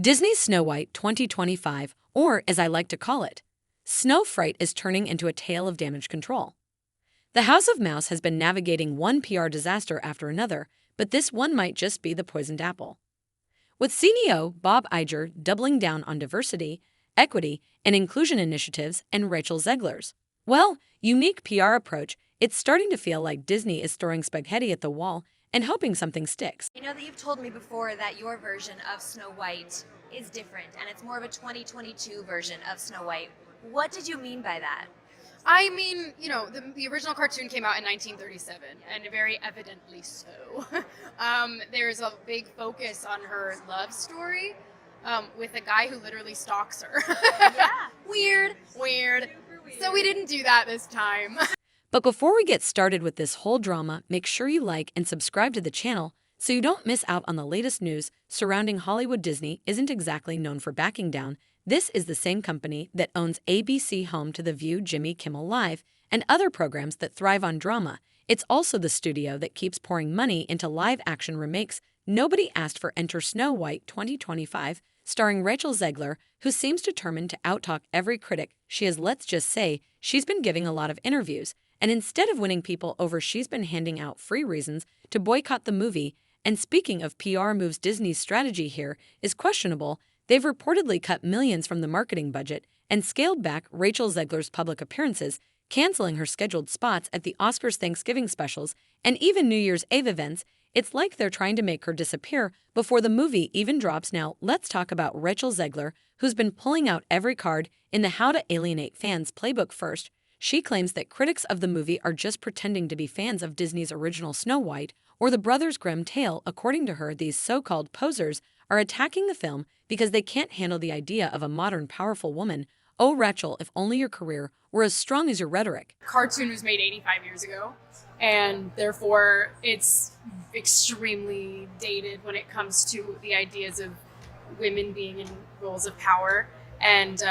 Disney's Snow White 2025, or as I like to call it, Snow Fright, is turning into a tale of damage control. The House of Mouse has been navigating one PR disaster after another, but this one might just be the poisoned apple. With CEO Bob Iger doubling down on diversity, equity, and inclusion initiatives, and Rachel Zegler's, unique PR approach, it's starting to feel like Disney is throwing spaghetti at the wall and hoping something sticks. I know that you've told me before that your version of Snow White is different, and it's more of a 2022 version of Snow White. What did you mean by that? I mean, the original cartoon came out in 1937, and very evidently so. There's a big focus on her love story with a guy who literally stalks her. Yeah. Weird. So we didn't do that this time. But before we get started with this whole drama, make sure you like and subscribe to the channel so you don't miss out on the latest news surrounding Hollywood. Disney isn't exactly known for backing down. This is the same company that owns ABC, home to The View, Jimmy Kimmel Live, and other programs that thrive on drama. It's also the studio that keeps pouring money into live-action remakes. Nobody asked for Enter Snow White 2025, starring Rachel Zegler, who seems determined to outtalk every critic. Let's just say, she's been giving a lot of interviews, and instead of winning people over, she's been handing out free reasons to boycott the movie. And speaking of PR moves, Disney's strategy here is questionable. They've reportedly cut millions from the marketing budget and scaled back Rachel Zegler's public appearances, canceling her scheduled spots at the Oscars, Thanksgiving specials, and even New Year's Eve events. It's like they're trying to make her disappear before the movie even drops. Now, let's talk about Rachel Zegler, who's been pulling out every card in the How to Alienate Fans playbook. First, she claims that critics of the movie are just pretending to be fans of Disney's original Snow White or the Brothers Grimm tale. According to her, these so-called posers are attacking the film because they can't handle the idea of a modern, powerful woman. Oh, Rachel, if only your career were as strong as your rhetoric. Cartoon was made 85 years ago, and therefore it's extremely dated when it comes to the ideas of women being in roles of power and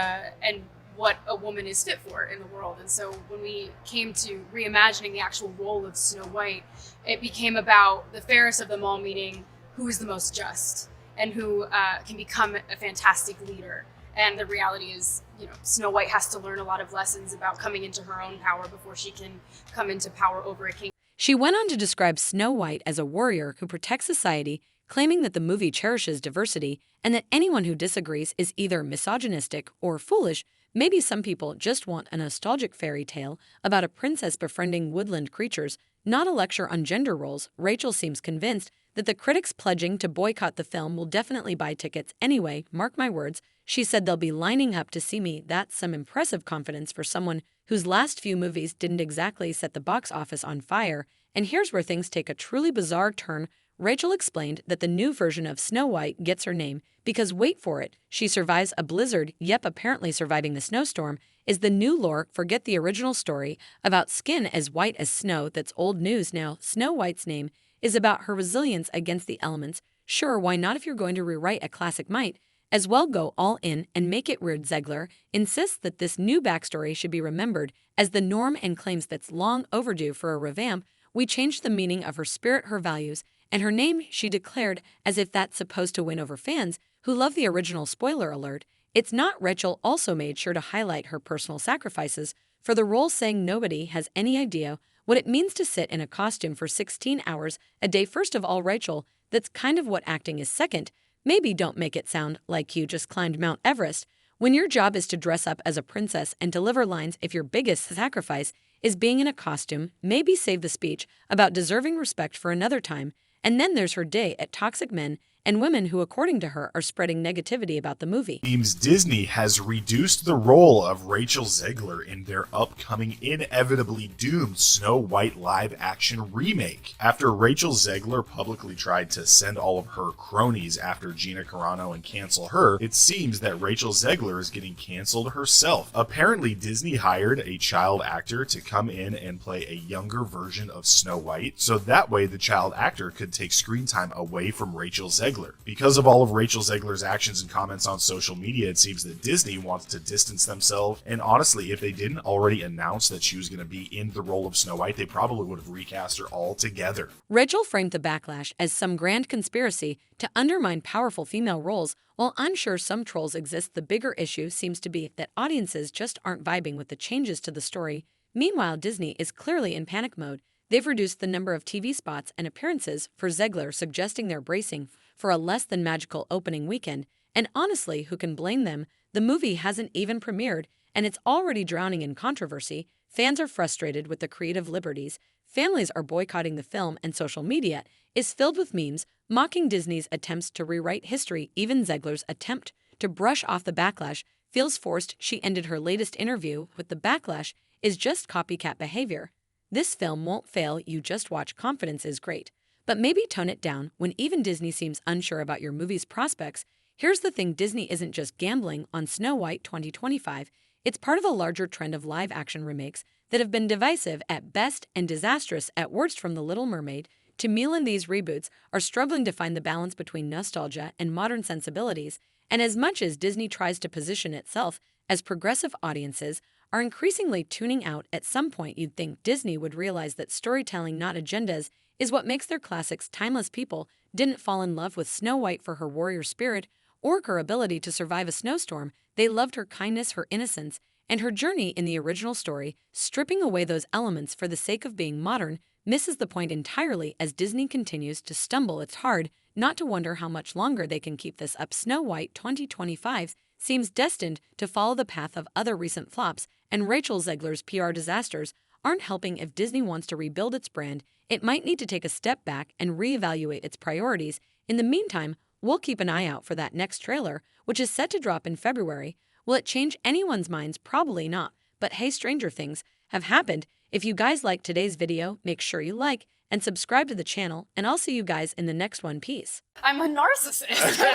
what a woman is fit for in the world. And so when we came to reimagining the actual role of Snow White, it became about the fairest of them all, meaning who is the most just and who can become a fantastic leader. And the reality is, Snow White has to learn a lot of lessons about coming into her own power before she can come into power over a king. She went on to describe Snow White as a warrior who protects society, claiming that the movie cherishes diversity and that anyone who disagrees is either misogynistic or foolish. Maybe some people just want a nostalgic fairy tale about a princess befriending woodland creatures, not a lecture on gender roles. Rachel seems convinced that the critics pledging to boycott the film will definitely buy tickets anyway. Mark my words, she said they'll be lining up to see me. That's some impressive confidence for someone whose last few movies didn't exactly set the box office on fire. And here's where things take a truly bizarre turn. Rachel explained that the new version of Snow White gets her name because, wait for it, she survives a blizzard. Yep, apparently surviving the snowstorm is the new lore. Forget the original story about skin as white as snow. That's old news now. Snow White's name is about her resilience against the elements. Sure, why not? If you're going to rewrite a classic, might as well go all in and make it weird. Zegler insists that this new backstory should be remembered as the norm and claims that's long overdue for a revamp. We changed the meaning of her spirit, her values, and her name, she declared, as if that's supposed to win over fans who love the original. Spoiler alert, it's not. Rachel also made sure to highlight her personal sacrifices for the role, saying nobody has any idea what it means to sit in a costume for 16 hours a day. First of all, Rachel, that's kind of what acting is. Second, maybe don't make it sound like you just climbed Mount Everest when your job is to dress up as a princess and deliver lines. If your biggest sacrifice is being in a costume, maybe save the speech about deserving respect for another time. And then there's her day at toxic men and women who, according to her, are spreading negativity about the movie. Seems Disney has reduced the role of Rachel Zegler in their upcoming, inevitably doomed Snow White live-action remake. After Rachel Zegler publicly tried to send all of her cronies after Gina Carano and cancel her, it seems that Rachel Zegler is getting canceled herself. Apparently, Disney hired a child actor to come in and play a younger version of Snow White, so that way the child actor could take screen time away from Rachel Zegler. Zegler. Because of all of Rachel Zegler's actions and comments on social media, it seems that Disney wants to distance themselves. And honestly, if they didn't already announce that she was going to be in the role of Snow White, they probably would have recast her altogether. Rachel framed the backlash as some grand conspiracy to undermine powerful female roles. While I'm sure some trolls exist, the bigger issue seems to be that audiences just aren't vibing with the changes to the story. Meanwhile, Disney is clearly in panic mode. They've reduced the number of TV spots and appearances for Zegler, suggesting they're bracing for a less than magical opening weekend. And honestly, who can blame them? The movie hasn't even premiered, and it's already drowning in controversy. Fans are frustrated with the creative liberties. Families are boycotting the film, and social media is filled with memes mocking Disney's attempts to rewrite history. Even Zegler's attempt to brush off the backlash feels forced. She ended her latest interview with "The backlash is just copycat behavior. This film won't fail, you just watch. Confidence is great, but maybe tone it down." When even Disney seems unsure about your movie's prospects, here's the thing: Disney isn't just gambling on Snow White 2025. It's part of a larger trend of live-action remakes that have been divisive at best and disastrous at worst. From The Little Mermaid to Mulan, these reboots are struggling to find the balance between nostalgia and modern sensibilities. And as much as Disney tries to position itself as progressive, audiences are increasingly tuning out. At some point, you'd think Disney would realize that storytelling, not agendas, is what makes their classics timeless. People didn't fall in love with Snow White for her warrior spirit or her ability to survive a snowstorm. They loved her kindness, her innocence, and her journey in the original story. Stripping away those elements for the sake of being modern misses the point entirely. As Disney continues to stumble, it's hard not to wonder how much longer they can keep this up. Snow White 2025 seems destined to follow the path of other recent flops, and Rachel Zegler's PR disasters aren't helping. If Disney wants to rebuild its brand, it might need to take a step back and reevaluate its priorities. In the meantime, we'll keep an eye out for that next trailer, which is set to drop in February. Will it change anyone's minds? Probably not. But hey, stranger things have happened. If you guys liked today's video, make sure you like and subscribe to the channel, and I'll see you guys in the next one. Peace. I'm a narcissist.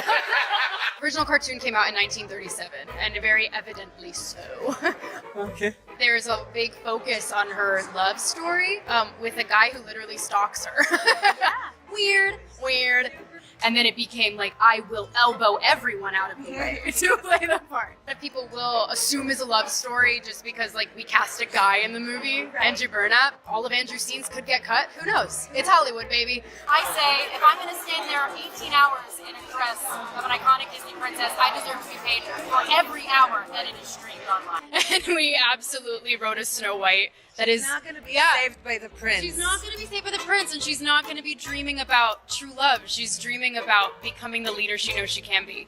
Original cartoon came out in 1937, and very evidently so. Okay. There's a big focus on her love story with a guy who literally stalks her. Weird. And then it became like, I will elbow everyone out of the way to play the part. That people will assume is a love story just because like we cast a guy in the movie, Andrew Burnap. All of Andrew's scenes could get cut. Who knows? It's Hollywood, baby. I say, if I'm going to stand there 18 hours in a dress of an iconic Disney princess, I deserve to be paid for every hour that it is streamed online. And we absolutely wrote a Snow White that is Not going to be saved by the prince. She's not going to be saved by the prince, and she's not going to be dreaming about true love. She's dreaming about becoming the leader she knows she can be.